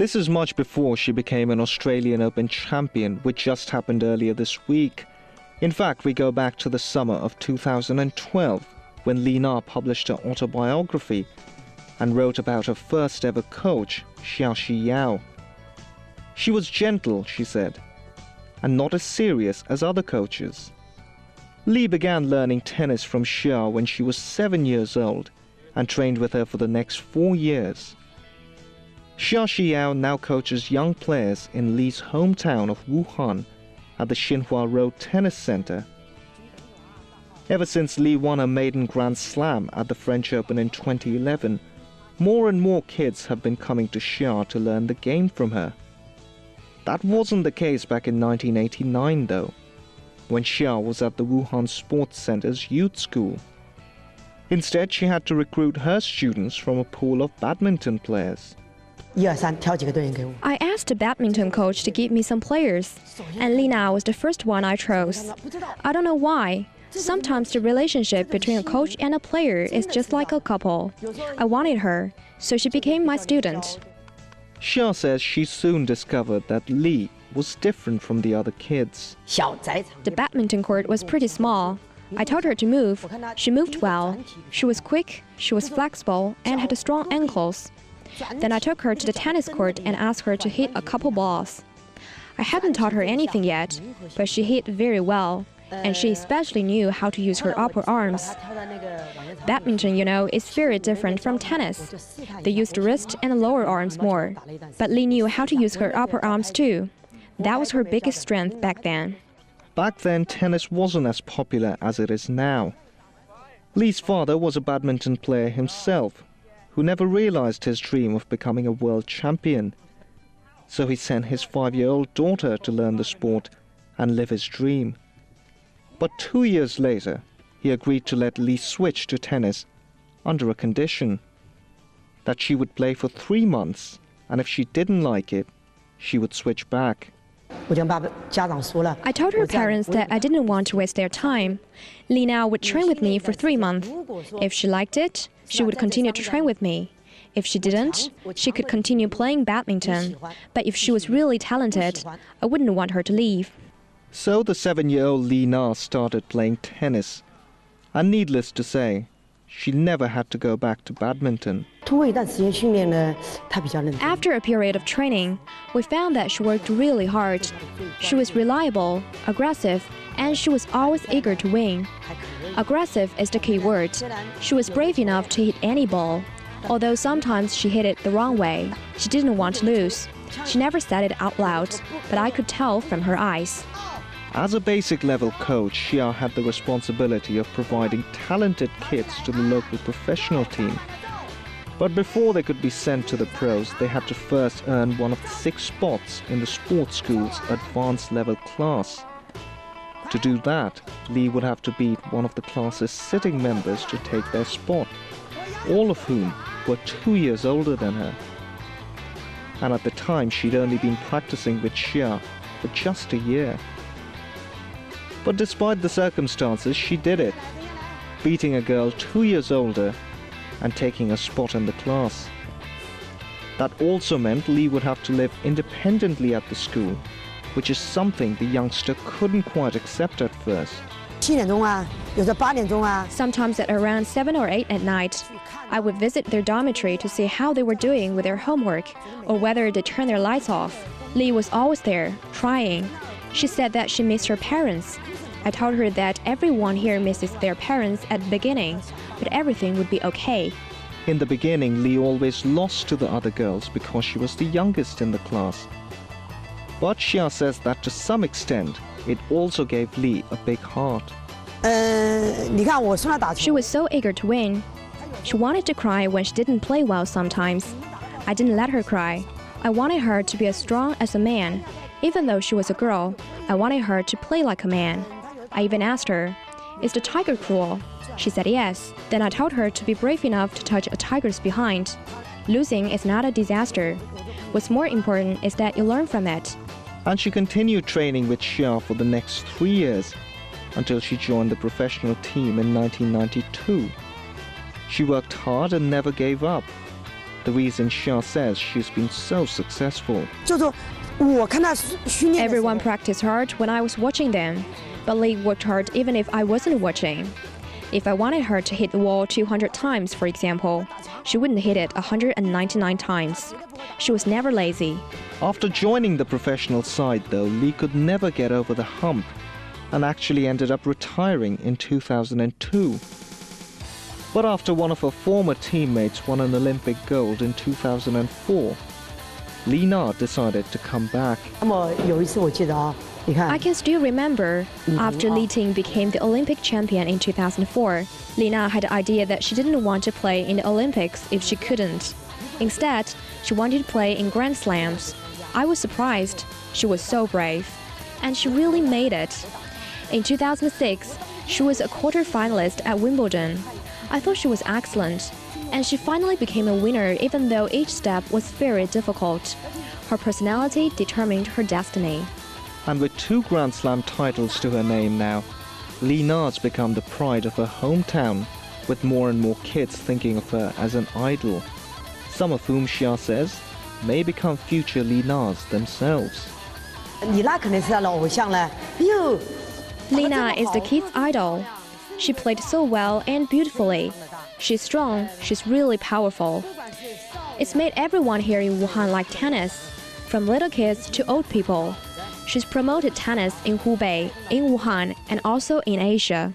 This is much before she became an Australian Open champion, which just happened earlier this week. In fact, we go back to the summer of 2012, when Li Na published her autobiography and wrote about her first ever coach, Xia Xiyao. She was gentle, she said, and not as serious as other coaches. Li began learning tennis from Xia when she was 7 years old and trained with her for the next 4 years. Xia Xiyao now coaches young players in Li's hometown of Wuhan at the Xinhua Road Tennis Center. Ever since Li won her maiden Grand Slam at the French Open in 2011, more and more kids have been coming to Xia to learn the game from her. That wasn't the case back in 1989 though, when Xia was at the Wuhan Sports Center's youth school. Instead, she had to recruit her students from a pool of badminton players. I asked the badminton coach to give me some players, and Li Na was the first one I chose. I don't know why. Sometimes the relationship between a coach and a player is just like a couple. I wanted her, so she became my student. Xia says she soon discovered that Li was different from the other kids. The badminton court was pretty small. I told her to move. She moved well. She was quick, she was flexible, and had strong ankles. Then I took her to the tennis court and asked her to hit a couple balls. I hadn't taught her anything yet, but she hit very well, and she especially knew how to use her upper arms. Badminton, you know, is very different from tennis. They use the wrist and the lower arms more, but Li knew how to use her upper arms too. That was her biggest strength back then. Back then, tennis wasn't as popular as it is now. Li's father was a badminton player himself, who never realized his dream of becoming a world champion. So he sent his 5-year-old daughter to learn the sport and live his dream. But 2 years later, he agreed to let Li switch to tennis under a condition: that she would play for 3 months, and if she didn't like it, she would switch back. I told her parents that I didn't want to waste their time. Li Na would train with me for 3 months. If she liked it, she would continue to train with me. If she didn't, she could continue playing badminton. But if she was really talented, I wouldn't want her to leave. So the 7-year-old Li Na started playing tennis. And needless to say, she never had to go back to badminton. After a period of training, we found that she worked really hard. She was reliable, aggressive, and she was always eager to win. Aggressive is the key word. She was brave enough to hit any ball. Although sometimes she hit it the wrong way, she didn't want to lose. She never said it out loud, but I could tell from her eyes. As a basic level coach, Xia had the responsibility of providing talented kids to the local professional team. But before they could be sent to the pros, they had to first earn one of the 6 spots in the sports school's advanced level class. To do that, Li would have to beat one of the class's sitting members to take their spot, all of whom were 2 years older than her. And at the time, she'd only been practicing with Xia for just a year. But despite the circumstances, she did it, beating a girl 2 years older and taking a spot in the class. That also meant Li would have to live independently at the school, which is something the youngster couldn't quite accept at first. Sometimes at around 7 or 8 at night, I would visit their dormitory to see how they were doing with their homework or whether they turned their lights off. Li was always there, trying. She said that she missed her parents. I told her that everyone here misses their parents at the beginning, but everything would be okay. In the beginning, Li always lost to the other girls because she was the youngest in the class. But Xia says that to some extent, it also gave Li a big heart. She was so eager to win. She wanted to cry when she didn't play well sometimes. I didn't let her cry. I wanted her to be as strong as a man. Even though she was a girl, I wanted her to play like a man. I even asked her, "Is the tiger cruel?" She said yes. Then I told her to be brave enough to touch a tiger's behind. Losing is not a disaster. What's more important is that you learn from it. And she continued training with Xia for the next 3 years, until she joined the professional team in 1992. She worked hard and never gave up. the reason Xia says she's been so successful. Everyone practiced hard when I was watching them, but Li worked hard even if I wasn't watching. If I wanted her to hit the wall 200 times, for example, she wouldn't hit it 199 times. She was never lazy. After joining the professional side, though, Li could never get over the hump and actually ended up retiring in 2002. But after one of her former teammates won an Olympic gold in 2004, Li Na decided to come back. I can still remember, after Li Ting became the Olympic champion in 2004, Li Na had the idea that she didn't want to play in the Olympics if she couldn't. Instead, she wanted to play in Grand Slams. I was surprised. She was so brave. And she really made it. In 2006, she was a quarter-finalist at Wimbledon. I thought she was excellent. And she finally became a winner even though each step was very difficult. Her personality determined her destiny. And with 2 Grand Slam titles to her name now, Li Na's become the pride of her hometown, with more and more kids thinking of her as an idol, some of whom Xia says may become future Li Nas themselves. Li Na is the kids' idol. She played so well and beautifully. She's strong, she's really powerful. It's made everyone here in Wuhan like tennis, from little kids to old people. She's promoted tennis in Hubei, in Wuhan, and also in Asia.